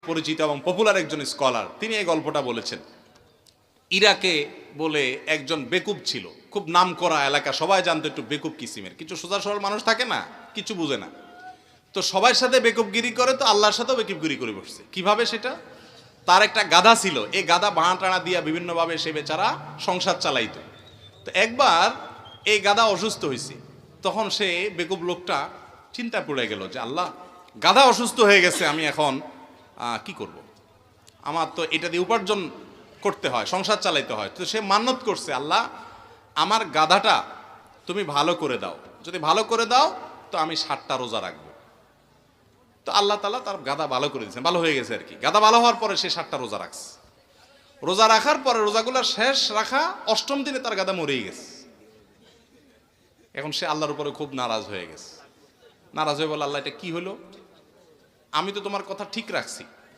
পরিচিত এবং পপুলার একজন স্কলার, তিনি এই গল্পটা বলেছেন। ইরাকে বলে একজন বেকুব ছিল, খুব নাম করা এলাকা, সবাই জানতো একটু বেকুব কিসিমের, কিছু সোজা সরল মানুষ থাকে না, কিছু বুঝে না, তো সবার সাথে বেকুবগিরি করে, তো আল্লাহর সাথেও বেকুবগিরি করে বসছে। কিভাবে সেটা? তার একটা গাধা ছিল, এই গাধা বাঁড়া টানা দিয়া বিভিন্নভাবে সে বেচারা সংসার চালাইতো। তো একবার এই গাধা অসুস্থ হয়েছে, তখন সে বেকুব লোকটা চিন্তা পড়ে গেল যে আল্লাহ, গাধা অসুস্থ হয়ে গেছে, আমি এখন কি করব? আমার তো এটা দিয়ে উপার্জন করতে হয়, সংসার চালাইতে হয়। তো সে মান্নত করছে, আল্লাহ আমার গাধাটা তুমি ভালো করে দাও, যদি ভালো করে দাও তো আমি 60টা রোজা রাখবো। তো আল্লাহ তাআলা তার গাধা ভালো করে দিয়েছেন, ভালো হয়ে গেছে আর কি। গাধা ভালো হওয়ার পরে সে 60টা রোজা রাখছে। রোজা রাখার পরে রোজাগুলো শেষ রাখা 8ম দিনে তার গাধা মরেই গেছে। এখন সে আল্লাহর উপরে খুব নারাজ হয়ে গেছে। নারাজ হয়ে বলে, আল্লাহ এটা কি হলো? আমি তো তোমার কথা ঠিক রাখছি,